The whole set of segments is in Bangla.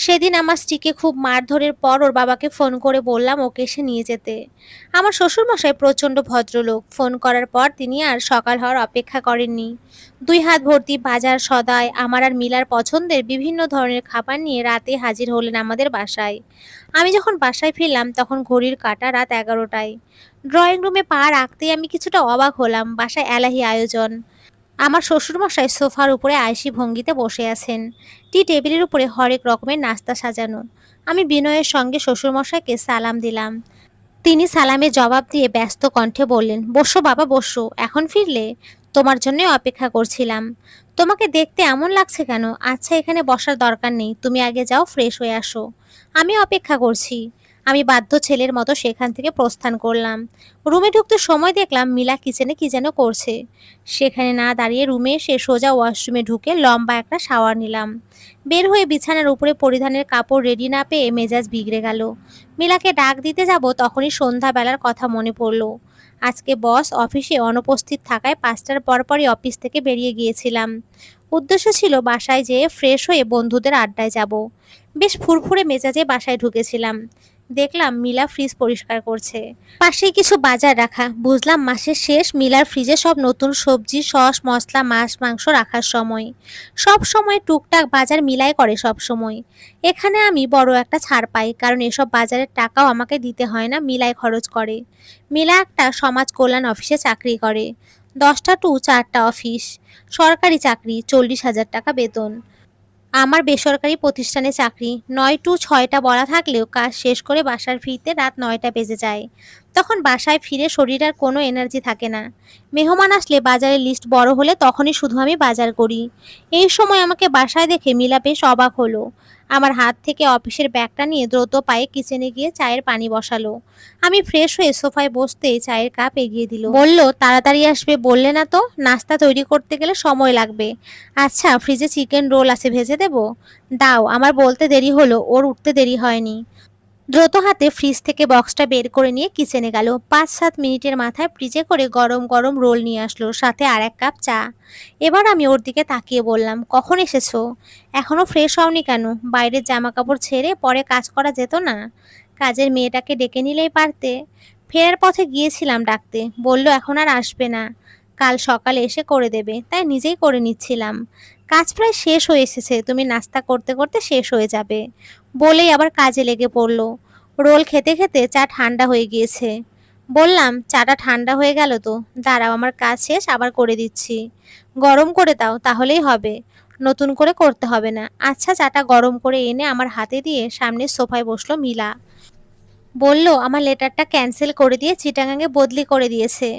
সেদিন আমার স্ত্রীকে খুব মারধরের পর ওর বাবাকে ফোন করে বললাম ওকে এসে নিয়ে যেতে। আমার শ্বশুরমশাই প্রচণ্ড ভদ্রলোক, ফোন করার পর তিনি আর সকাল হওয়ার অপেক্ষা করেননি। 2 হাত ভর্তি বাজার সদায় আমার আর মিলার পছন্দের বিভিন্ন ধরনের খাবার নিয়ে রাতে হাজির হলেন আমাদের বাসায়। আমি যখন বাসায় ফিরলাম তখন ঘড়ির কাঁটা রাত 11টায়। ড্রয়িং রুমে পা রাখতেই আমি কিছুটা অবাক হলাম, বাসায় এলাহি আয়োজন। আমার শ্বশুরমশাই সোফার উপরে আয়েশি ভঙ্গিতে বসে আছেন। টি টেবিলের উপরে হরেক রকমের নাস্তা সাজানো। আমি বিনয়ের সঙ্গে শ্বশুরমশাইকে সালাম দিলাম। তিনি সালামের জবাব দিয়ে ব্যস্ত কণ্ঠে বললেন, বসো বাবা বসো, এখন ফিরলে? তোমার জন্য অপেক্ষা করছিলাম। তোমাকে দেখতে এমন লাগছে কেন? আচ্ছা, এখানে বসার দরকার নেই, তুমি আগে যাও ফ্রেশ হয়ে আসো, আমি অপেক্ষা করছি। আমি বাধ্য ছেলের মতো সেখান থেকে প্রস্থান করলাম। রুমে ঢুকতে সময় দেখলাম মিলা কিচেনে কি যেন করছে। সেখানে না দাঁড়িয়ে রুমে এসে সোজা ওয়াশরুমে ঢুকে লম্বা একটা শাওয়ার নিলাম। বের হয়ে বিছানার উপরে পরিধানের কাপড় রেডি না পেয়ে মেজাজ বিগড়ে গেল। মিলাকে ডাক দিতে যাব তখনই সন্ধ্যাবেলার কথা মনে পড়ল। আজকে বস অফিসে অনুপস্থিত থাকায় 5টার পরপরই অফিস থেকে বেরিয়ে গিয়েছিলাম। উদ্দেশ্য ছিল বাসায় যেয়ে ফ্রেশ হয়ে বন্ধুদের আড্ডায় যাব। বেশ ফুরফুরে মেজাজে বাসায় ঢুকেছিলাম। দেখলাম মিলা ফ্রিজ পরিষ্কার করছে। পাশেই কিছু বাজার রাখা, বুঝলাম মাসের শেষ, মিলার ফ্রিজে সব নতুন সবজি সস মশলা মাছ মাংস রাখার সময়। সব সময় টুকটাক বাজার মিলাই করে সব সময়। এখানে আমি বড় একটা ছাড় পাই, কারণ এসব বাজারের টাকাও আমাকে দিতে হয় না, মিলাই খরচ করে। মিলা একটা সমাজ কল্যাণ অফিসে চাকরি করে। 10টা টু 4টা অফিস, সরকারি চাকরি, 40,000 টাকা বেতন। আমার বেসরকারি প্রতিষ্ঠানে চাকরি, 9 টু 6টা বলা থাকলেও কাজ শেষ করে বাসার ফিরতে রাত 9টা বেজে যায়। তখন বাসায় ফিরে শরীর আর কোনো এনার্জি থাকে না। মেহমান আসলে বাজারের লিস্ট বড় হলে তখনই শুধু আমি বাজার করি। এই সময় আমাকে বাসায় দেখে মিলা বেশ অবাক হলো। আমার হাত থেকে অফিসের ব্যাগটা নিয়ে দ্রুত পায়ে কিচেনে গিয়ে চায়ের পানি বসালো। আমি ফ্রেশ হয়ে সোফায় বসতেই চায়ের কাপ এগিয়ে দিল, বলল, তাড়াতাড়ি আসবে বললে না তো? নাস্তা তৈরি করতে গেলে সময় লাগবে। আচ্ছা, ফ্রিজে চিকেন রোল আছে, ভেজে দেব? দাও। আমার বলতে দেরি হলো, ওর উঠতে দেরি হয়নি। দ্রুত হাতে ফ্রিজ থেকে বক্সটা বের করে নিয়ে কিচেনে গেল। 5-7 মিনিটের মাথায় ফ্রিজে করে গরম গরম রোল নিয়ে আসলো, সাথে আর 1 কাপ চা। এবার আমি ওর দিকে তাকিয়ে বললাম, কখন এসেছো? এখনো ফ্রেশ হওনি কেন? বাইরের জামা কাপড় ছেড়ে পরে কাজ করা যেত না? কাজের মেয়েটাকে ডেকে নিলেই পারতে। ফেরার পথে গিয়েছিলাম ডাকতে, বলল এখন আর আসবে না, কাল সকালে এসে করে দেবে, তাই নিজেই করে নিচ্ছিলাম। কাজ প্রায় শেষ হয়ে এসেছে, তুমি নাস্তা করতে করতে শেষ হয়ে যাবে, বলেই আবার কাজে লেগে পড়ল। রোল খেতে খেতে চা ঠান্ডা হয়ে গিয়েছে। বললাম, চাটা ঠান্ডা হয়ে গেল তো, দাঁড়াও আমার কাজ শেষ আবার করে দিচ্ছি। গরম করে দাও, তাহলেই হবে, নতুন করে করতে হবে না। আচ্ছা, চাটা গরম করে এনে আমার হাতে দিয়ে সামনের সোফায় বসলো মিলা। বলল, আমার লেটারটা ক্যান্সেল করে দিয়ে চিটাগাঙে বদলি করে দিয়েছে।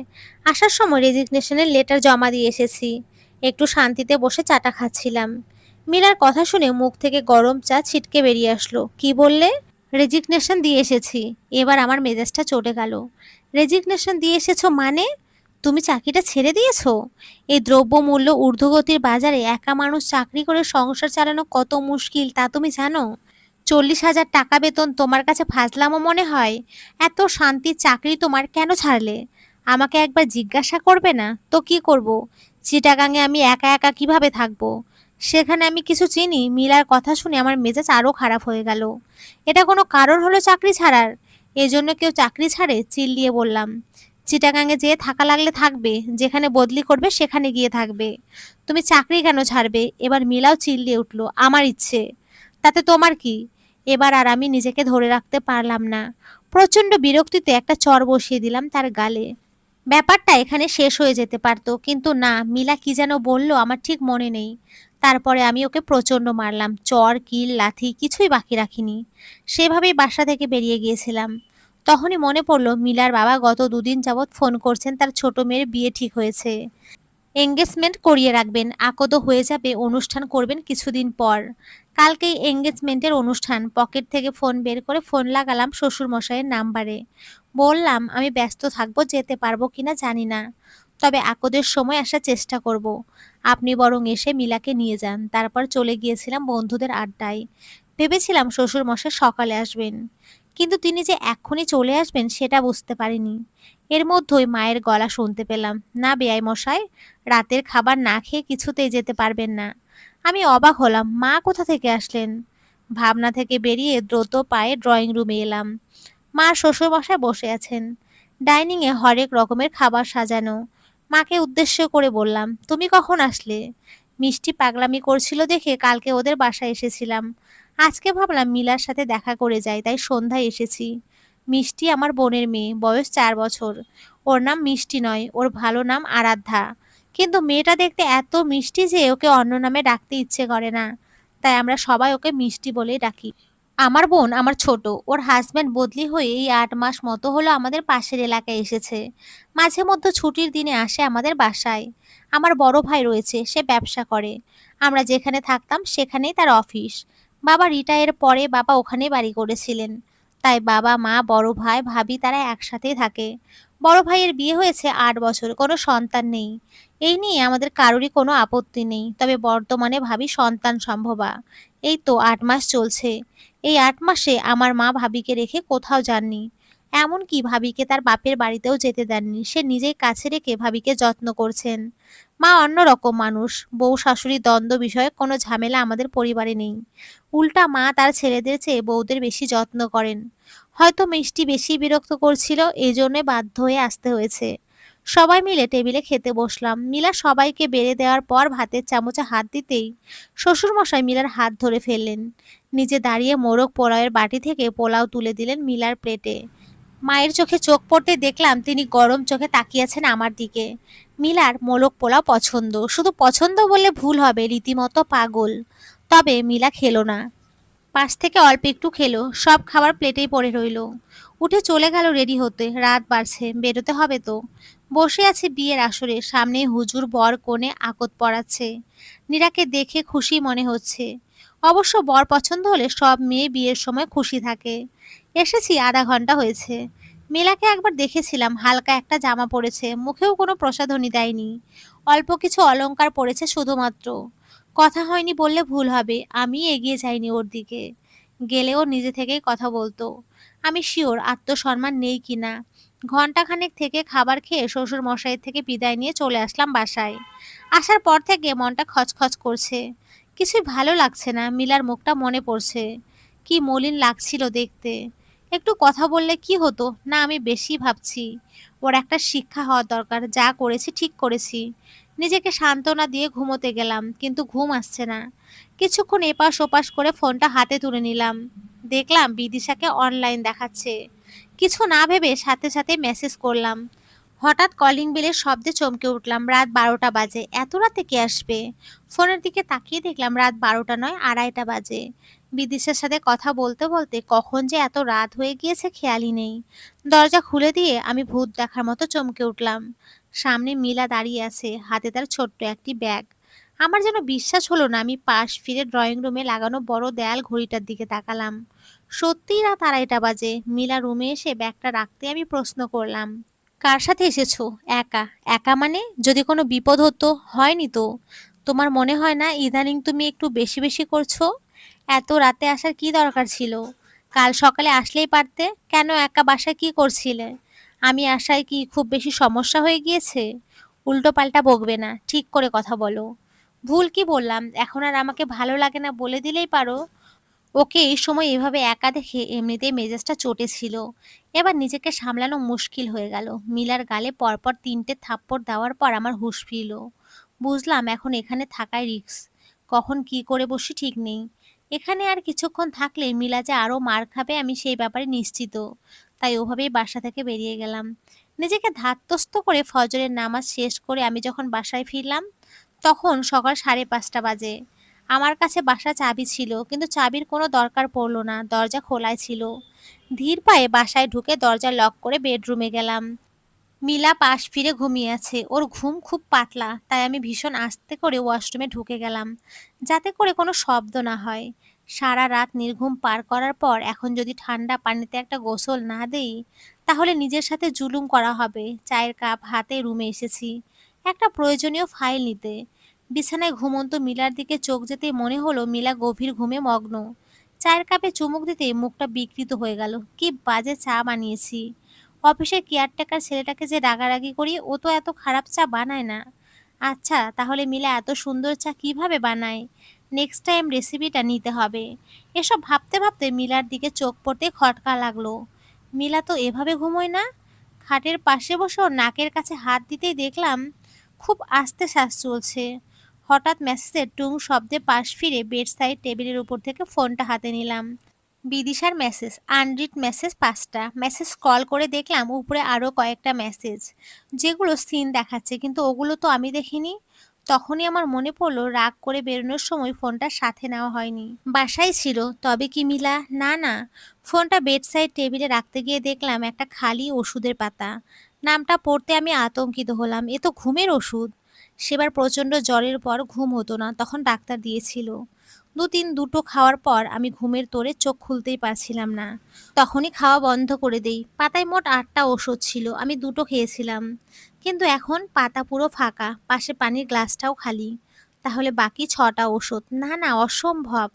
আসার সময় রেজিগনেশনের লেটার জমা দিয়ে এসেছি। একটু শান্তিতে বসে চাটা খাচ্ছিলাম। মীরার কথা শুনে মুখ থেকে গরম চা ছিটকে বেরিয়ে আসলো। কি বললে? রেজিগনেশন দিয়ে এসেছি। এবার আমার মেজাজটা চটে গেল। রেজিগনেশন দিয়ে এসেছো মানে? তুমি চাকরিটা ছেড়ে দিয়েছো? এই দ্রব্যমূল্য ঊর্ধ্বগতির বাজারে একা মানুষ চাকরি করে সংসার চালানো কত মুশকিল তা তুমি জানো? 40,000 টাকা বেতন তোমার কাছে ফাজলামো মনে হয়? এত শান্তির চাকরি তোমার কেন ছাড়লে? আমাকে একবার জিজ্ঞাসা করবে না তো? কি করব? চিটাগাঙে আমি একা একা কিভাবে থাকবো? সেখানে আমি কিছু চিনি? মিলার কথা শুনে আমার মেজাজ আরো খারাপ হয়ে গেল। এটা কোনো কারণ হলো চাকরি ছাড়ার? এজন্য কেউ চাকরি ছাড়ে? চিল্লিয়ে বললাম, চিটাগাঙে যেয়ে থাকা লাগলে থাকবে, যেখানে বদলি করবে সেখানে গিয়ে থাকবে। তুমি চাকরি কেন ছাড়বে? এবার মিলাও চিল্লিয়ে উঠল, আমার ইচ্ছে, তাতে তোমার কি? এবার আর আমি নিজেকে ধরে রাখতে পারলাম না। প্রচণ্ড বিরক্তিতে একটা চড় বসিয়ে দিলাম তার গালে। ব্যাপারটা এখানে শেষ হয়ে যেতে পারতো, কিন্তু না, মিলা কি যেন বলল আমার ঠিক মনে নেই। তারপরে আমি ওকে প্রচণ্ড মারলাম, চড় কিল লাথি কিছুই বাকি রাখিনি। সেভাবেই বাসা থেকে বেরিয়ে গিয়েছিলাম। তখনই মনে পড়লো মিলার বাবা গত 2 দিন যাবৎ ফোন করছেন, তার ছোট মেয়ের বিয়ে ঠিক হয়েছে। এঙ্গেজমেন্ট করিয়ে রাখবেন, আকদও হয়ে যাবে, অনুষ্ঠান করবেন কিছুদিন পর। কালকেই এঙ্গেজমেন্টের অনুষ্ঠান। পকেট থেকে ফোন বের করে ফোন লাগালাম শ্বশুরমশাইয়ের নাম্বারে। বললাম, আমি ব্যস্ত থাকবো, যেতে পারবো কিনা জানি না, তবে আকদের সময় আসার চেষ্টা করব। আপনি বরং এসে মিলাকে নিয়ে যান। তারপর চলে গিয়েছিলাম বন্ধুদের আড্ডায়। ভেবেছিলাম শ্বশুরমশাই সকালে আসবেন, কিন্তু তিনি যে এক্ষুনি চলে আসবেন সেটা বুঝতে পারিনি। এর মধ্যেই মায়ের গলা শুনতে পেলাম, না বেয়াই মশাই, রাতের খাবার না খেয়ে কিছুতেই যেতে পারবেন না। আমি অবাক হলাম, মা কোথা থেকে আসলেন? ভাবনা থেকে বেরিয়ে দ্রুত পায়ে ড্রয়িং রুমে এলাম। মা শ্বশুরমশাই বসে আছেন। ডাইনিংয়ে হরেক রকমের খাবার সাজানো। মাকে উদ্দেশ্য করে বললাম, তুমি কখন আসলে? মিষ্টি পাগলামি করছিল দেখে কালকে ওদের বাসায় এসেছিলাম। আজকে ভাবলাম মিলার সাথে দেখা করে যাই, তাই সন্ধ্যায় এসেছি। মিষ্টি আমার বোনের মেয়ে, বয়স 4 বছর। ওর নাম মিষ্টি নয়, ওর ভালো নাম আরাধ্যা। কিন্তু মেয়েটা দেখতে এত মিষ্টি যে ওকে অন্য নামে ডাকতে ইচ্ছে করে না, তাই আমরা সবাই ওকে মিষ্টি বলেই ডাকি। আমার বোন আমার ছোট, ওর হাজব্যান্ড বদলি হয়ে এই 8 মাস মতো হলো আমাদের পাশের এলাকায় এসেছে। মাঝে মধ্যে ছুটির দিনে আসে আমাদের বাসায়। আমার বড় ভাই রয়েছে, সে ব্যবসা করে। আমরা যেখানে থাকতাম সেখানেই তার অফিস। বাবা রিটায়ারের পরে বাবা ওখানেই বাড়ি করেছিলেন। তাই বাবা মা বড় ভাই ভাবি তারা একসাথেই থাকে। বড় ভাইয়ের বিয়ে হয়েছে 8 বছর, কোনো সন্তান নেই। এই নিয়ে আমাদের কারোরই কোনো আপত্তি নেই, তবে বর্তমানে ভাবি সন্তান সম্ভবা। এই তো 8 মাস চলছে। এই 8 মাসে আমার মা ভাবিকে রেখে কোথাও যাননি। এমনকি ভাবিকে তার বাপের বাড়িতেও যেতে দেননি, সে নিজেই কাছে রেখে ভাবিকে যত্ন করছেন। মা অন্যরকম মানুষ, বউ শাশুড়ি দ্বন্দ্ব বিষয়ে কোনো ঝামেলা আমাদের পরিবারে নেই। উল্টা মা তার ছেলেদের চেয়ে বউদের বেশি যত্ন করেন। হয়তো মিষ্টি বেশি বিরক্ত করছিল, এই জন্য বাধ্য হয়ে আসতে হয়েছে। সবাই মিলে টেবিলে খেতে বসলাম। মিলা সবাইকে বেড়ে দেওয়ার পর ভাতের চামচে হাত দিতেই শ্বশুরমশাই মিলার হাত ধরে ফেললেন। নিজে দাঁড়িয়ে মোরগ পোলাওয়ের বাটি থেকে পোলাও তুলে দিলেন মিলার প্লেটে। মায়ের চোখে চোখ পড়তে দেখলাম তিনি গরম চোখে তাকিয়েছেন আমার দিকে। মিলার মোরগ পোলাও পছন্দ, শুধু পছন্দ বললে ভুল হবে, রীতিমতো পাগল। তবে মিলা খেলো না, পাশ থেকে অল্প একটু খেলো, সব খাবার প্লেটেই পড়ে রইলো। উঠে চলে গেল রেডি হতে, রাত বাড়ছে, বেরোতে হবে তো। বসে আছে বিয়ের আসরে, সামনে হুজুর বর কনে আকত পড়াচ্ছে। নীরাকে দেখে খুশি মনে হচ্ছে। অবশ্য বর পছন্দ হলে সব মেয়ে বিয়ের সময় খুশি থাকে। এসেছি আধা ঘন্টা হয়েছে। মিলাকে একবার দেখেছিলাম, হালকা একটা জামা পরেছে, মুখেও কোনো প্রসাধনী দেয়নি। অল্প কিছু অলংকার পরেছে শুধুমাত্র। কথা হয়নি বললে ভুল হবে, আমি এগিয়ে যাইনি ওর দিকে। গেলেও নিজে থেকেই কথা বলতো। আমি শিওর আত্মসম্মান নেই কিনা। ঘন্টাখানেক থেকে খাবার খেয়ে শ্বশুর মশাইয়ের থেকে বিদায় নিয়ে চলে আসলাম বাসায়। আসার পর থেকে মনটা খচখচ করছে। কিছুই ভালো লাগছে না, মিলার মুখটা মনে পড়ছে। কি মলিন লাগছিল দেখতে। একটু কথা বললে কি হতো না, আমি বেশি ভাবছি। ওর একটা শিক্ষা হওয়া দরকার, যা করেছি ঠিক করেছি। নিজেকে সান্ত্বনা দিয়ে ঘুমোতে গেলাম, কিন্তু ঘুম আসছে না। কিছুক্ষণ এপাশ ওপাশ করে ফোনটা হাতে তুলে নিলাম। দেখলাম বিদিশাকে অনলাইন দেখাচ্ছে। কিছু না ভেবে সাথে সাথে মেসেজ করলাম। হঠাৎ কলিং বেলের শব্দে চমকে উঠলাম। রাত 12টা বাজে, এত রাতে কে আসবে? ফোনের দিকে তাকিয়ে দেখলাম রাত 12টা নয়, 2:30 বাজে। বিদিশার সাথে কথা বলতে বলতে কখন যে এত রাত হয়ে গিয়েছে খেয়ালই নেই। দরজা খুলে দিয়ে আমি ভূত দেখার মতো চমকে উঠলাম। সামনে মিলা দাঁড়িয়ে আছে, হাতে তার ছোট্ট একটি ব্যাগ। আমার যেন বিশ্বাস হলো না। আমি পাশ ফিরে ড্রয়িং রুমে লাগানো বড় দেয়াল ঘড়িটার দিকে তাকালাম। সত্যিই রাত 2:30 বাজে। মিলা রুমে এসে ব্যাগটা রাখতে আমি প্রশ্ন করলাম, কার সাথে এসেছো? একা? একা মানে? যদি কোনো বিপদ হতো? হয়নি তো? তোমার মনে হয় না ইদানিং তুমি একটু বেশি বেশি করছো? এত রাতে আসার কি দরকার ছিল? কাল সকালে আসলেই পারতে। কেন একা বাসায় কি করছিলে? আমি আসায় কি খুব বেশি সমস্যা হয়ে গিয়েছে? উল্টো পাল্টা বকবে না, ঠিক করে কথা বলো। ভুল কি বললাম? এখন আর আমাকে ভালো লাগে না বলে দিলেই পারো। ওকে এই সময় এভাবে একা দেখে এমনিতেই মেজাজটা চটে ছিল। এবার নিজেকে সামলানো মুশকিল হয়ে গেল। মিলার গালে পরপর 3টে থাপ্পড় দেওয়ার পর আমার হুঁশ ফিরল। বুঝলাম এখন এখানে থাকাই রিস্ক। কখন কি করে বসি ঠিক নেই। এখানে আর কিছুক্ষণ থাকলে মিলা যে আরো মার খাবে আমি সেই ব্যাপারে নিশ্চিত। তাই ওভাবেই বাসা থেকে বেরিয়ে গেলাম। নিজেকে ধাতস্থ করে ফজরের নামাজ শেষ করে আমি যখন বাসায় ফিরলাম, তখন সকাল 5:30 বাজে। আমার কাছে বাসার চাবি ছিল, কিন্তু চাবির কোনো দরকার পড়লো না, দরজা খোলাই ছিল। ধীর পায়ে বাসায় ঢুকে দরজা লক করে বেডরুমে গেলাম। মিলা পাশ ফিরে ঘুমিয়ে আছে, ওর ঘুম খুব পাতলা, তাই আমি ভীষণ আস্তে করে ওয়াশরুমে ঢুকে গেলাম, যাতে করে কোনো শব্দ না হয়। সারা রাত নির্ঘুম পার করার পর এখন যদি ঠান্ডা পানিতে একটা গোসল না দেই, তাহলে নিজের সাথে জুলুম করা হবে। চায়ের কাপ হাতে রুমে এসেছি একটা প্রয়োজনীয় ফাইল নিতে। বিছানায় ঘুমন্ত মিলার দিকে চোখ যেতেই মনে হলো মিলা গভীর ঘুমে মগ্ন। চায়ের কাপে চুমুক দিতেই মুখটা বিকৃত হয়ে গেল। কি বাজে চা বানিয়েছি! অফিসের কেয়ারটেকার ছেলেটাকে যে রাগারাগি করি, ও তো এত খারাপ চা বানায় না। আচ্ছা, তাহলে মিলা এত সুন্দর চা কিভাবে বানায়? নেক্সট টাইম রেসিপিটা নিতে হবে। এসব ভাবতে ভাবতে মিলার দিকে চোখ পড়তে খটকা লাগলো। মিলা তো এভাবে ঘুমোয় না। খাটের পাশে বসে ওর নাকের কাছে হাত দিতেই দেখলাম খুব আস্তে শ্বাস চলছে। হঠাৎ মেসেজের টুং শব্দে পাশ ফিরে বেড সাইড টেবিলের উপর থেকে ফোনটা হাতে নিলাম। বিদিশার মেসেজ, আনরিড মেসেজ 5টা। মেসেজ স্ক্রল করে দেখলাম উপরে আরও কয়েকটা মেসেজ, যেগুলো সিন দেখাচ্ছে, কিন্তু ওগুলো তো আমি দেখিনি। তখনই আমার মনে পড়লো রাগ করে বেরোনোর সময় ফোনটা সাথে নেওয়া হয়নি, বাসায় ছিল। তবে কি মিলা? না না। ফোনটা বেড সাইড টেবিলে রাখতে গিয়ে দেখলাম একটা খালি ওষুধের পাতা। নামটা পড়তে আমি আতঙ্কিত হলাম, এ তো ঘুমের ওষুধ। সেবার প্রচণ্ড জ্বরের পর ঘুম হতো না, তখন ডাক্তার দিয়েছিল। দুটো খাওয়ার পর আমি ঘুমের তোড়ে চোখ খুলতেই পারছিলাম না। তখনই খাওয়া বন্ধ করে দেই। পাতায় মোট 8টা ওষুধ ছিল, আমি 2টো খেয়েছিলাম। কিন্তু এখন পাতা পুরো ফাঁকা, পাশে পানির গ্লাসটাও খালি। তাহলে বাকি 6টা ওষুধ? না না, অসম্ভব।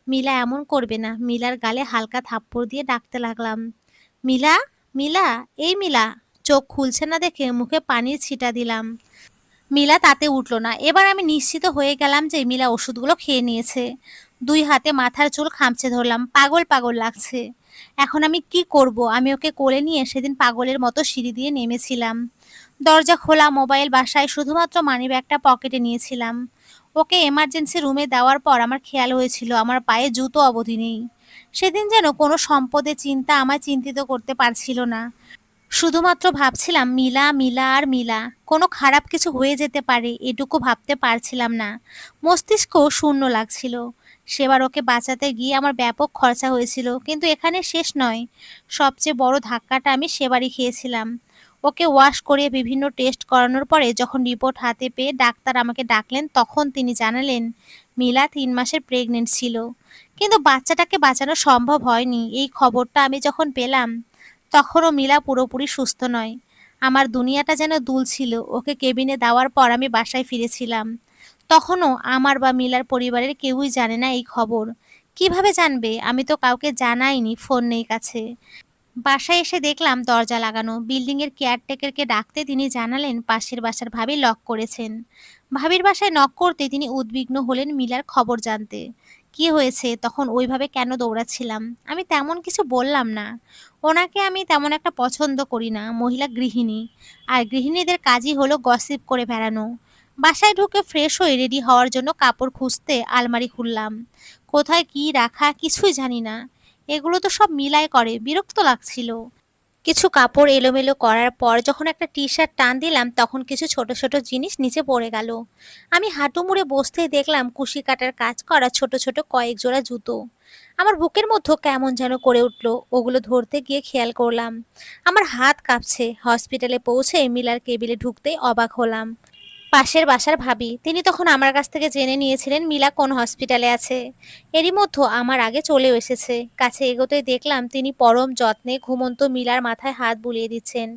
মিলা এমন করবে না। মিলার গালে হালকা থাপ্পড় দিয়ে ডাকতে লাগলাম, মিলা, মিলা, এই মিলা। চোখ খুলছে না দেখে মুখে পানির ছিটা দিলাম। মিলা তাতে উঠল না। এবার আমি নিশ্চিত হয়ে গেলাম যে মিলা ওষুধগুলো খেয়ে নিয়েছে। 2 হাতে মাথার চুল খামচে ধরলাম, পাগল পাগল লাগছে। এখন আমি কি করব? আমি ওকে কোলে নিয়ে সেদিন পাগলের মতো সিঁড়ি দিয়ে নেমেছিলাম। দরজা খোলা, মোবাইল বাসায়, শুধুমাত্র মানিব্যাগটা পকেটে নিয়েছিলাম। ওকে এমার্জেন্সি রুমে দেওয়ার পর আমার খেয়াল হয়েছিল আমার পায়ে জুতো অবধি নেই। সেদিন যেন কোনো সম্পদের চিন্তা আমায় চিন্তিত করতে পারছিল না। শুধুমাত্র ভাবছিলাম মিলা, মিলা আর মিলা। কোনো খারাপ কিছু হয়ে যেতে পারে এটুকু ভাবতে পারছিলাম না। মস্তিষ্ক শূন্য লাগছিল। সেবার ওকে বাঁচাতে গিয়ে আমার ব্যাপক খরচা হয়েছিল, কিন্তু এখানে শেষ নয়। সবচেয়ে বড় ধাক্কাটা আমি সেবারই খেয়েছিলাম। ওকে ওয়াশ করিয়ে বিভিন্ন টেস্ট করানোর পরে যখন রিপোর্ট হাতে পেয়ে ডাক্তার আমাকে ডাকলেন, তখন তিনি জানালেন মিলা 3 মাসের প্রেগনেন্ট ছিল। কিন্তু বাচ্চাটাকে বাঁচানো সম্ভব হয়নি। এই খবরটা আমি যখন পেলাম, তখনও মিলা পুরোপুরি সুস্থ নয়। আমার দুনিয়াটা যেন দুলছিল। ওকে কেবিনে দেওয়ার পর আমি বাসায় ফিরেছিলাম। তখনও আমার বা মিলার পরিবারের কেউই জানে না এই খবর। কিভাবে জানবে? আমি তো কাউকে জানাইনি, ফোন নেই কাছে। বাসায় এসে দেখলাম দরজা লাগানো। বিল্ডিংয়ের কেয়ারটেকারকে ডাকতে তিনি জানালেন পাশের বাসার ভাবি লক করেছেন। ভাবির বাসায় নক করতে তিনি উদ্বিগ্ন হলেন মিলার খবর জানতে। কি হয়েছে? তখন ওইভাবে কেন দৌড়াচ্ছিলাম? আমি তেমন কিছু বললাম না। ওনাকে আমি তেমন একটা পছন্দ করি না, মহিলা গৃহিণী। আর গৃহিণীদের কাজই হলো গসিপ করে বেড়ানো। বাসায় ঢুকে ফ্রেশ হয়ে রেডি হওয়ার জন্য কাপড় খুঁজতে আলমারি খুললাম। কোথায় কি রাখা কিছুই জানি না। এগুলো তো সব মিলাই করে, বিরক্ত লাগছিল। কিছু কাপড় এলোমেলো করার পর যখন একটা টি শার্ট টান দিলাম, তখন কিছু ছোট ছোট জিনিস নিচে পড়ে গেল। আমি হাঁটু মুড়ে বসতেই দেখলাম কুশি কাটার কাজ করা ছোট ছোট কয়েক জোড়া জুতো। আমার বুকের মধ্যে কেমন যেন করে উঠল। ওগুলো ধরতে গিয়ে খেয়াল করলাম আমার হাত কাঁপছে। হসপিটালে পৌঁছে মিলার কেবিলে ঢুকতেই অবাক হলাম। পাশের বাসার ভাবি, তিনি তখন আমার কাছ থেকে জেনে নিয়েছিলেন মিলা কোন হসপিটালে আছে। এরই মধ্যে আমার আগে চলেও এসেছে। কাছে এগোতেই দেখলাম তিনি পরম যত্নে ঘুমন্ত মিলার মাথায় হাত বুলিয়ে দিচ্ছেন।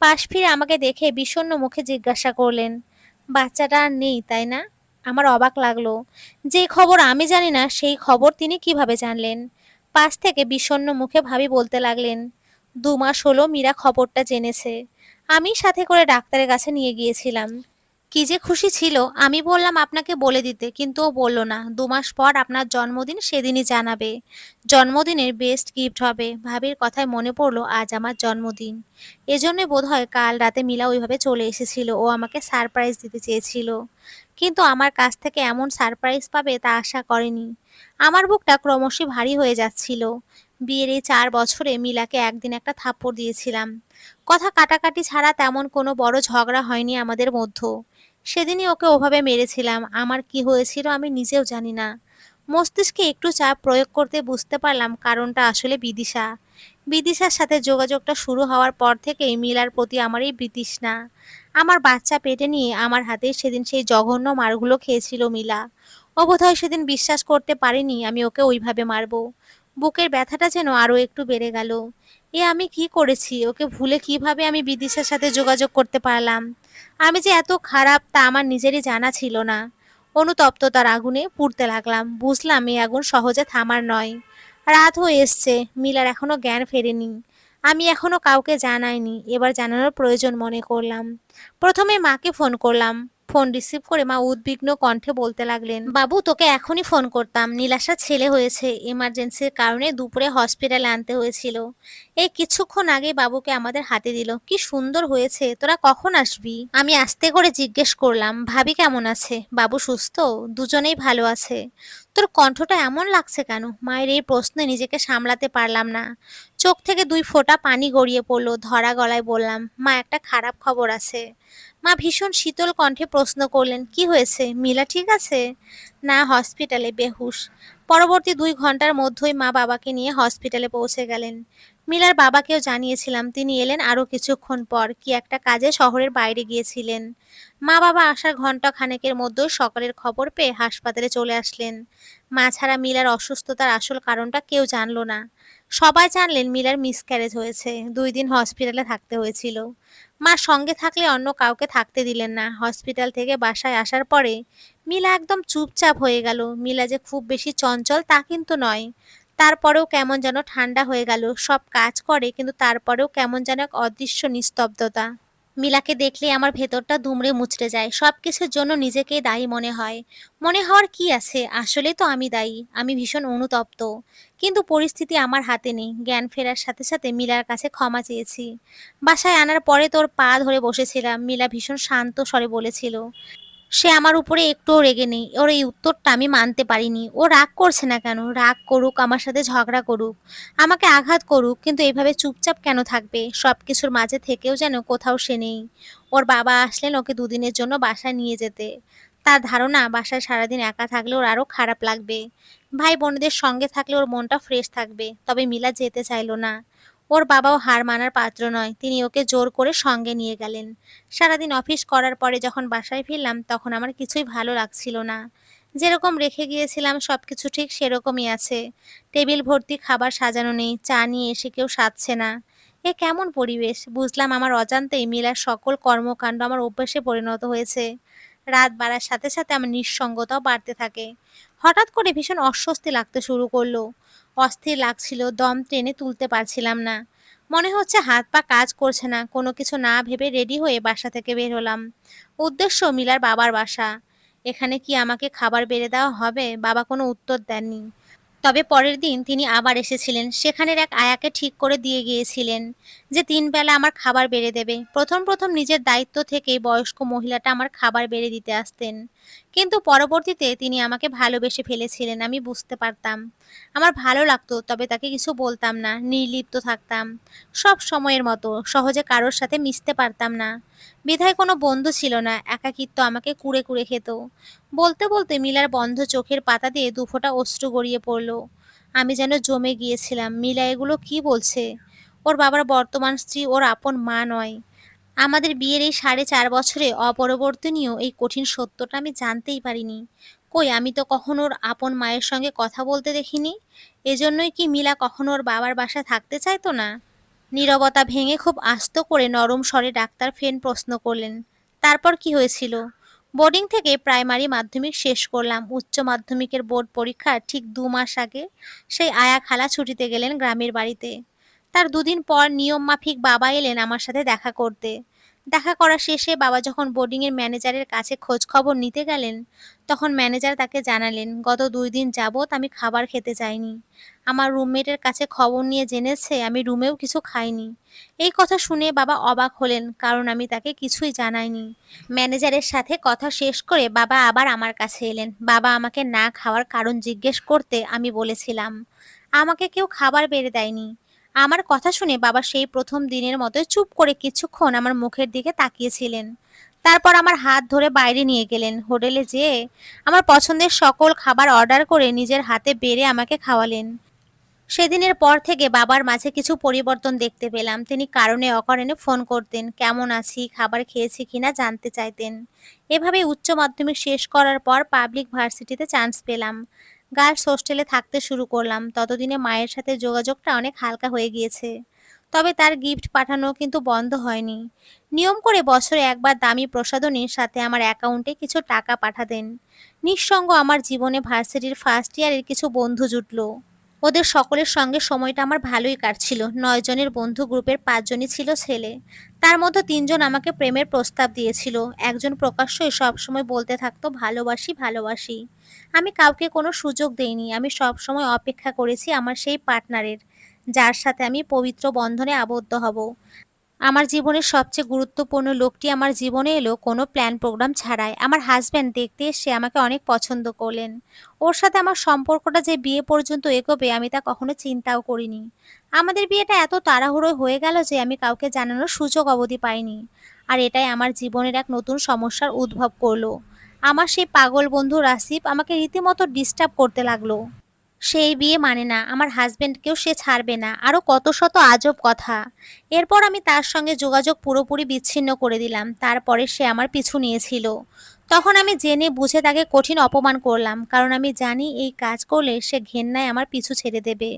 পাশ ফিরে আমাকে দেখে বিষণ্ণ মুখে জিজ্ঞাসা করলেন, বাচ্চাটা আর নেই তাই না? আমার অবাক লাগলো। যে খবর আমি জানি না সেই খবর তিনি কিভাবে জানলেন? পাশ থেকে বিষণ্ণ মুখে ভাবি বলতে লাগলেন, 2 মাস হলো মীরা খবরটা জেনেছে। আমি সাথে করে ডাক্তারের কাছে নিয়ে গিয়েছিলাম। কি যে খুশি ছিল। আমি বললাম আপনাকে বলে দিতে, কিন্তু ও বলল না। 2 মাস পর আপনার জন্মদিন, সেদিনই জানাবে। জন্মদিনের বেস্ট গিফট হবে। ভাবির কথায় মনে পড়লো আজ আমার জন্মদিন। এজন্যই বোধহয় কাল রাতে মিলা ওইভাবে চলে এসেছিল। ও আমাকে সারপ্রাইজ দিতে চেয়েছিল, কিন্তু আমার কাছ থেকে এমন সারপ্রাইজ পাবে তা আশা করেনি। আমার বুকটা ক্রমশই ভারী হয়ে যাচ্ছিল। বিয়ের এই 4 বছরে মিলাকে একদিন একটা থাপ্পড় দিয়েছিলাম। কথা কাটাকাটি ছাড়া তেমন কোনো বড় ঝগড়া হয়নি আমাদের মধ্যে। সেদিনই ওকে ওভাবে মেরেছিলাম। আমার কি হয়েছিল আমি নিজেও জানি না। মস্তিষ্কে একটু চাপ প্রয়োগ করতে বুঝতে পারলাম কারণটা আসলে বিদিশা। বিদিশার সাথে যোগাযোগটা শুরু হওয়ার পর থেকেই মিলার প্রতি আমার এই বিতৃষ্ণা। আমার বাচ্চা পেটে নিয়ে আমার হাতে সেদিন সেই জঘন্য মারগুলো খেয়েছিল মিলা। ও বোধহয় সেদিন বিশ্বাস করতে পারেনি আমি ওকে ওইভাবে মারবো। বুকের ব্যথাটা যেন আরো একটু বেড়ে গেল। এ আমি কি করেছি? ওকে ভুলে কিভাবে আমি বিদিশার সাথে যোগাযোগ করতে পারলাম? আমি যে এত খারাপ তা আমার নিজেরই জানা ছিল না। অনুতপ্ততার আগুনে পুড়তে লাগলাম। বুঝলাম এই আগুন সহজে থামার নয়। রাত হয়ে এসছে, মিলার এখনো জ্ঞান ফেরেনি। আমি এখনো কাউকে জানাইনি। এবার জানানোর প্রয়োজন মনে করলাম। প্রথমে মাকে ফোন করলাম, ফোন রিসিভ করে মা উদ্বিগ্ন কণ্ঠে বলতে লাগলেন, বাবু তোকে এখনই ফোন করতাম, নীলাশার ছেলে হয়েছে, ইমার্জেন্সির কারণে দুপুরে হসপিটালে আনতে হয়েছিল। এই কিছুক্ষণ আগে বাবুকে আমাদের হাতে দিল। কি সুন্দর হয়েছে, তোরা কখন আসবি? আমি আস্তে করে জিজ্ঞেস করলাম, ভাবি কেমন আছে, বাবু সুস্থ? দুজনেই ভালো আছে। তোর কণ্ঠটা এমন লাগছে কেন? মায়ের এই প্রশ্নে নিজেকে সামলাতে পারলাম না। চোখ থেকে 2 ফোঁটা পানি গড়িয়ে পড়লো। ধরা গলায় বললাম, মা একটা খারাপ খবর আছে। মা ভীষণ শীতল কণ্ঠে প্রশ্ন করলেন, কি হয়েছে, মিলা ঠিক আছে? না, হসপিটালে বেহুশ। পরবর্তী 2 ঘন্টার মধ্যেই মা বাবাকে নিয়ে হসপিটালে পৌঁছে গেলেন। মিলার বাবাকেও জানিয়েছিলাম, তিনি এলেন আরো কিছুক্ষণ পর, কি একটা কাজে শহরের বাইরে গিয়েছিলেন। মা বাবা আসার ঘন্টা খানেকের মধ্যেই সকালের খবর পেয়ে হাসপাতালে চলে আসলেন। মা ছাড়া মিলার অসুস্থতার আসল কারণটা কেউ জানলো না। সবাই জানলেন মিলার মিসক্যারেজ হয়েছে, 2 দিন হসপিটালে থাকতে হয়েছিল। মা সঙ্গে থাকলে অন্য কাউকে থাকতে দিলেন না। হসপিটাল থেকে বাসায় আসার পরে মিলা একদম চুপচাপ হয়ে গেল। মিলা যে খুব বেশি চঞ্চল তা কিন্তু নয়, তারপরেও কেমন যেন ঠান্ডা হয়ে গেল। সব কাজ করে কিন্তু তারপরেও কেমন যেন এক অদৃশ্য নিস্তব্ধতা। মিলাকে দেখলে আমার ভেতরটা দুমড়ে মুচড়ে যায়। সবকিছুর জন্য নিজেকেই দায়ী মনে হয়। মনে হওয়ার কি আছে, আসলেই তো আমি দায়ী। আমি ভীষণ অনুতপ্ত, কিন্তু পরিস্থিতি আমার হাতে নেই। জ্ঞান ফেরার সাথে সাথে মিলার কাছে ক্ষমা চেয়েছি। বাসায় আনার পরে তোর পা ধরে বসেছিলাম। মিলা ভীষণ শান্ত স্বরে বলেছিল, সে আমার উপরে একটুও রেগে নেই। ওর এই উত্তরটা আমি মানতে পারিনি। ও রাগ করছে না কেন? রাগ করুক, আমার সাথে ঝগড়া করুক, আমাকে আঘাত করুক, কিন্তু এভাবে চুপচাপ কেন থাকবে? সবকিছুর মাঝে থেকেও যেন কোথাও সে নেই। ওর বাবা আসলেন ওকে 2 দিনের জন্য বাসায় নিয়ে যেতে। তার ধারণা বাসায় সারাদিন একা থাকলে ওর আরো খারাপ লাগবে। ভাই বোনদের সঙ্গে থাকলে ওর মনটা ফ্রেশ থাকবে। তবে মিলা যেতে চাইল না। ওর বাবাও হার মানার পাত্র নয়। তিনি ওকে জোর করে সঙ্গে নিয়ে গেলেন। সারাদিন অফিস করার পরে যখন বাসায় ফিরলাম তখন আমার কিছুই ভালো লাগছিল না। যেরকম রেখে গিয়েছিলাম সবকিছু ঠিক সেরকমই আছে। টেবিল ভর্তি খাবার সাজানো নেই, চা নিয়ে এসে কেউ সাধছে না। এ কেমন পরিবেশ? বুঝলাম আমার অজান্তেই মিলার সকল কর্মকাণ্ড আমার অভ্যাসে পরিণত হয়েছে। রাত বাড়ার সাথে সাথে আমার নিঃসঙ্গতাও বাড়তে থাকে। হঠাৎ করে ভীষণ অস্বস্তি লাগতে শুরু করলো। অস্থির লাগছিল, দম টেনে তুলতে পারছিলাম না। মনে হচ্ছে হাত পা কাজ করছে না। কোনো কিছু না ভেবে রেডি হয়ে বাসা থেকে বের হলাম। উদ্দেশ্য মিলার বাবার বাসা। এখানে কি আমাকে খাবার বেড়ে দেওয়া হবে? বাবা কোনো উত্তর দেননি। তবে পরের দিন তিনি আবার এসেছিলেন। সেখানের এক আয়াকে ঠিক করে দিয়ে গিয়েছিলেন যে 3 বেলা আমার খাবার বেড়ে দেবে। প্রথম নিজের দায়িত্ব থেকেই বয়স্ক মহিলাটা আমার খাবার বেড়ে দিতে আসতেন। কিন্তু পরবর্তীতে তিনি আমাকে ভালোবেসে ফেলেছিলেন, আমি বুঝতে পারতাম। আমার ভালো লাগতো, তবে তাকে কিছু বলতাম না, নির্লিপ্ত থাকতাম। সব সময়ের মতো সহজে কারোর সাথে মিশতে পারতাম না। বিধায় কোনো বন্ধু ছিল না। একাকিত্ব আমাকে কুরে কুরে খেত। বলতে বলতে মিলার বন্ধ চোখের পাতা দিয়ে 2 ফোঁটা অশ্রু গড়িয়ে পড়ল। আমি যেন জমে গিয়েছিলাম। মিলা এগুলো কি বলছে? ওর বাবার বর্তমান স্ত্রী ওর আপন মা নয়। আমাদের বিয়ের এই 4.5 বছরে অপরিবর্তনীয় এই কঠিন সত্যটা আমি জানতেই পারিনি। কই, আমি তো কখনো ওর আপন মায়ের সঙ্গে কথা বলতে দেখিনি। এজন্যই কি মিলা কখনো ওর বাবার বাসায় থাকতে চাইতো না? নীরবতা ভেঙে খুব আস্ত করে নরম স্বরে ডাক্তার ফেন প্রশ্ন করলেন, তারপর কি হয়েছিল? বোর্ডিং থেকে প্রাইমারি মাধ্যমিক শেষ করলাম। উচ্চ মাধ্যমিকের বোর্ড পরীক্ষার ঠিক 2 মাস আগে সেই আয়া খালা ছুটিতে গেলেন গ্রামের বাড়িতে। তার 2 দিন পর নিয়ম মাফিক বাবা এলেন আমার সাথে দেখা করতে। দেখা করা শেষে বাবা যখন বোর্ডিংয়ের ম্যানেজারের কাছে খোঁজ খবর নিতে গেলেন, তখন ম্যানেজার তাকে জানালেন, গত 2 দিন যাবৎ আমি খাবার খেতে চাইনি। আমার রুমমেটের কাছে খবর নিয়ে জেনেছে আমি রুমেও কিছু খাইনি। এই কথা শুনে বাবা অবাক হলেন, কারণ আমি তাকে কিছুই জানাইনি। ম্যানেজারের সাথে কথা শেষ করে বাবা আবার আমার কাছে এলেন। বাবা আমাকে না খাওয়ার কারণ জিজ্ঞেস করতে আমি বলেছিলাম, আমাকে কেউ খাবার বেড়ে দেয়নি। আমার কথা শুনে বাবা সেই প্রথম দিনের মতো চুপ করে কিছুক্ষণ আমার মুখের দিকে তাকিয়েছিলেন। তারপর আমার হাত ধরে বাইরে নিয়ে গেলেন। হোটেলে যেয়ে আমার পছন্দের সকল খাবার অর্ডার করে নিজের হাতে বেড়ে আমাকে খাওয়ালেন। সেদিনের পর থেকে বাবার মাঝে কিছু পরিবর্তন দেখতে পেলাম। তিনি কারণে অকারণে ফোন করতেন, কেমন আছি, খাবার খেয়েছি কিনা জানতে চাইতেন। এভাবে উচ্চ মাধ্যমিক শেষ করার পর পাবলিক ভার্সিটিতে চান্স পেলাম। গার্লস হোস্টেলে থাকতে শুরু করলাম। ততদিনে মায়ের সাথে যোগাযোগটা অনেক হালকা হয়ে গিয়েছে। তবে তার গিফট পাঠানো কিন্তু বন্ধ হয়নি। নিয়ম করে বছরে একবার দামি প্রসাধনীর সাথে আমার অ্যাকাউন্টে কিছু টাকা পাঠাতেন। নিঃসঙ্গ আমার জীবনে ভার্সিটির ফার্স্ট ইয়ারের কিছু বন্ধু জুটলো। ওদের সকলের সঙ্গে সময়টা আমার ভালোই কাটছিল। ৯ জনের বন্ধু গ্রুপের ৫ জনই ছিল ছেলে। তার মধ্যে ৩ জন আমাকে প্রেমের প্রস্তাব দিয়েছিল। একজন প্রকাশ্যই সবসময় বলতে থাকতো ভালোবাসি, ভালোবাসি। আমি কাউকে কোনো সুযোগ দেইনি। আমি সবসময় অপেক্ষা করেছি আমার সেই পার্টনারের, যার সাথে আমি পবিত্র বন্ধনে আবদ্ধ হব। আমার জীবনের সবচেয়ে গুরুত্বপূর্ণ লোকটি আমার জীবনে এলো কোনো প্ল্যান প্রোগ্রাম ছাড়াই। আমার হাজব্যান্ড দেখতে এসে আমাকে অনেক পছন্দ করলেন। ওর সাথে আমার সম্পর্কটা যে বিয়ে পর্যন্ত এগোবে আমি তা কখনো চিন্তাও করিনি। আমাদের বিয়েটা এত তাড়াহুড়ো হয়ে গেল যে আমি কাউকে জানানোর সুযোগ অবধি পাইনি। আর এটাই আমার জীবনের এক নতুন সমস্যার উদ্ভব করলো। আমার সেই পাগল বন্ধু রাসিফ আমাকে রীতিমতো ডিস্টার্ব করতে লাগলো। সেই বিয়ে মানে না, আমার হাজবেন্ডকেও সে ছাড়বে না, আরো কত শত আজব কথা। এরপর আমি তার সঙ্গে যোগাযোগ পুরোপুরি বিচ্ছিন্ন করে দিলাম। তারপরে সে আমার পিছু নিয়েছিল। তখন আমি জেনে বুঝে তাকে কঠিন অপমান করলাম, কারণ আমি জানি এই কাজ করলে সে ঘেন্নায় আমার পিছু ছেড়ে দেবে।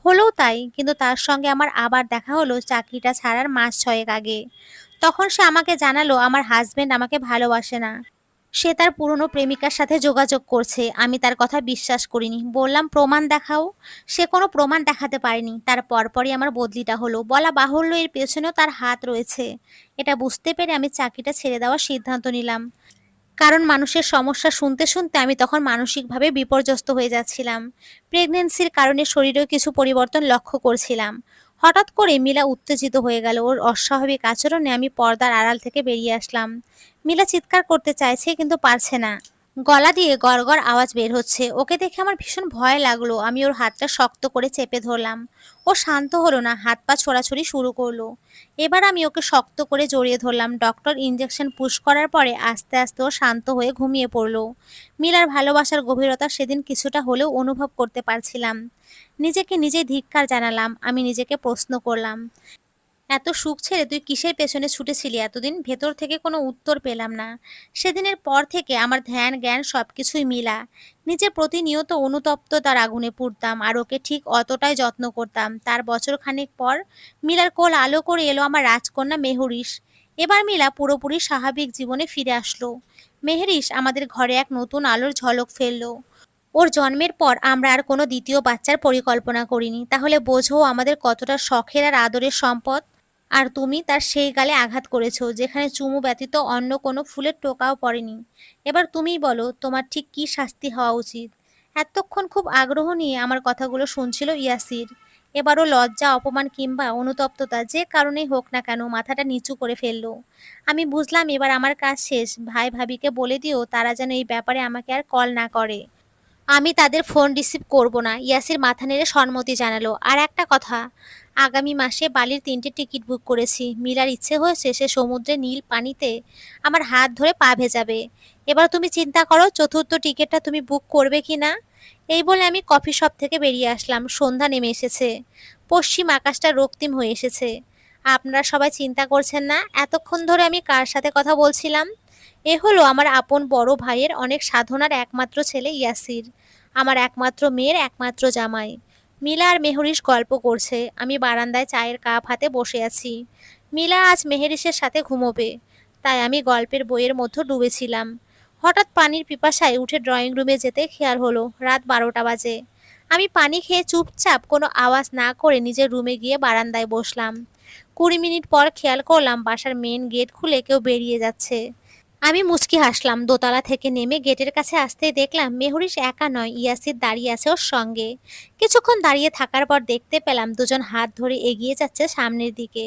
হলেও তাই, কিন্তু তার সঙ্গে আমার আবার দেখা হলো চাকরিটা ছাড়ার মাস ৬ আগে। তখন সে আমাকে জানালো আমার হাজবেন্ড আমাকে ভালোবাসে না, সে তার পুরনো প্রেমিকার সাথে যোগাযোগ করছে। আমি তার কথা বিশ্বাস করিনি, বললাম প্রমাণ দেখাও। সে কোনো প্রমাণ দেখাতে পারেনি। তার পরপরই আমার বদলিটা হলো। বলা বাহুল্য এর পেছনেও তার হাত রয়েছে। এটা বুঝতে পেরে আমি চাকরিটা ছেড়ে দেওয়ার সিদ্ধান্ত নিলাম, কারণ মানুষের সমস্যা শুনতে শুনতে আমি তখন মানসিকভাবে বিপর্যস্ত হয়ে যাচ্ছিলাম। প্রেগনেন্সির কারণে শরীরেও কিছু পরিবর্তন লক্ষ্য করছিলাম। হঠাৎ করে মিলা উত্তেজিত হয়ে গেল। ওর অস্বাভাবিক আচরণে আমি পর্দার আড়াল থেকে বেরিয়ে আসলাম। মিলা চিৎকার করতে চাইছে কিন্তু পারছে না। গলা দিয়ে গড়গড় আওয়াজ বের হচ্ছে। ওকে দেখে আমার ভীষণ ভয় লাগলো। আমি ওর হাতটা শক্ত করে চেপে ধরলাম। ও শান্ত হলো না, হাত পা ছোড়াছুড়ি শুরু করলো। এবার আমি ওকে শক্ত করে জড়িয়ে ধরলাম। ডক্টর ইঞ্জেকশন পুশ করার পরে আস্তে আস্তে ও শান্ত হয়ে ঘুমিয়ে পড়লো। মিলার ভালোবাসার গভীরতা সেদিন কিছুটা হলেও অনুভব করতে পারছিলাম। নিজেকে নিজে ধিক্কার জানালাম। আমি নিজেকে প্রশ্ন করলাম, এত সুখ ছেড়ে তুই কিসের পেছনে ছুটেছিলি এতদিন? ভেতর থেকে কোনো উত্তর পেলাম না। সেদিনের পর থেকে আমার ধ্যান জ্ঞান সবকিছুই মিলা। নিজে প্রতিনিয়ত অনুতপ্ততার আগুনে পুড়তাম আর ওকে ঠিক অতটাই যত্ন করতাম। তার বছরখানেক পর মিলার কোল আলো করে এলো আমার রাজকন্যা মেহরিশ। এবার মিলা পুরোপুরি স্বাভাবিক জীবনে ফিরে আসলো। মেহরিশ আমাদের ঘরে এক নতুন আলোর ঝলক ফেললো। ওর জন্মের পর আমরা আর কোনো দ্বিতীয় বাচ্চার পরিকল্পনা করিনি। তাহলে বোঝো আমাদের কতটা শখের আর আদরের সম্পদ। আর তুমি তার সেই গালে আঘাত করেছো যেখানে চুমু ব্যতীত অন্য কোনো ফুলের টোকাও পড়েনি। এবার তুমিই বলো তোমার ঠিক কী শাস্তি হওয়া উচিত। এতক্ষণ খুব আগ্রহ নিয়ে আমার কথাগুলো শুনছিল ইয়াসির। এবারও লজ্জা, অপমান কিংবা অনুতপ্ততা যে কারণেই হোক না কেন মাথাটা নিচু করে ফেললো। আমি বুঝলাম এবার আমার কাজ শেষ। ভাই ভাবিকে বলে দিও তারা যেন এই ব্যাপারে আমাকে আর কল না করে। আমি তাদের ফোন রিসিভ করব না। ইয়াসির মাথা নেড়ে সম্মতি জানালো। আর একটা কথা, আগামী মাসে বালির ৩টে টিকিট বুক করেছি। মিলার ইচ্ছে হয়েছে সে সমুদ্রে নীল পানিতে আমার হাত ধরে পা ভেজাবে। এবার তুমি চিন্তা করো চতুর্থ টিকিটটা তুমি বুক করবে কি না। এই বলে আমি কফি শপ থেকে বেরিয়ে আসলাম। সন্ধ্যা নেমে এসেছে। পশ্চিম আকাশটা রক্তিম হয়ে এসেছে। আপনারা সবাই চিন্তা করছেন না এতক্ষণ ধরে আমি কার সাথে কথা বলছিলাম? এ হলো আমার আপন বড় ভাইয়ের অনেক সাধনার একমাত্র ছেলে ইয়াসির, আমার একমাত্র মেয়ের একমাত্র জামাই। মিলা আর মেহরিশ গল্প করছে। আমি বারান্দায় চায়ের কাপ হাতে বসে আছি। মিলা আজ মেহরিশের সাথে ঘুমোবে, তাই আমি গল্পের বইয়ের মধ্যে ডুবেছিলাম। হঠাৎ পানির পিপাসায় উঠে ড্রয়িং রুমে যেতে খেয়াল হলো রাত 12টা বাজে। আমি পানি খেয়ে চুপচাপ কোনো আওয়াজ না করে নিজের রুমে গিয়ে বারান্দায় বসলাম। 20 মিনিট পর খেয়াল করলাম বাসার মেন গেট খুলে কেউ বেরিয়ে যাচ্ছে। আমি মুচকি হাসলাম। দোতলা থেকে নেমে গেটের কাছে আসতেই দেখলাম মেহরিশ একা নয়, ইয়াসির দাঁড়িয়ে আছে ওর সঙ্গে। কিছুক্ষণ দাঁড়িয়ে থাকার পর দেখতে পেলাম দুজন হাত ধরে এগিয়ে যাচ্ছে সামনের দিকে।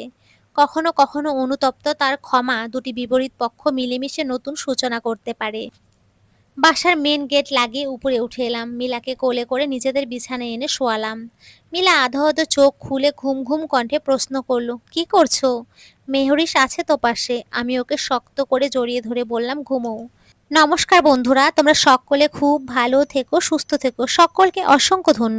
কখনো কখনো অনুতপ্ত তার ক্ষমা দুটি বিপরীত পক্ষ মিলেমিশে নতুন সূচনা করতে পারে। বাসার মেন গেট লাগিয়ে উপরে উঠে এলাম। মিলাকে কোলে করে নিজেদের বিছানায় এনে শোয়ালাম। মিলা আধো আধো চোখ খুলে ঘুম ঘুম কণ্ঠে প্রশ্ন করলো, কি করছো? মেহরিশ আছে তো পাশে। আমি ওকে শক্ত করে জড়িয়ে ধরে বললাম, ঘুমোও। নমস্কার বন্ধুরা, তোমরা সকলে খুব ভালো থেকো, সুস্থ থেকো। সকলকে অসংখ্য ধন্যবাদ।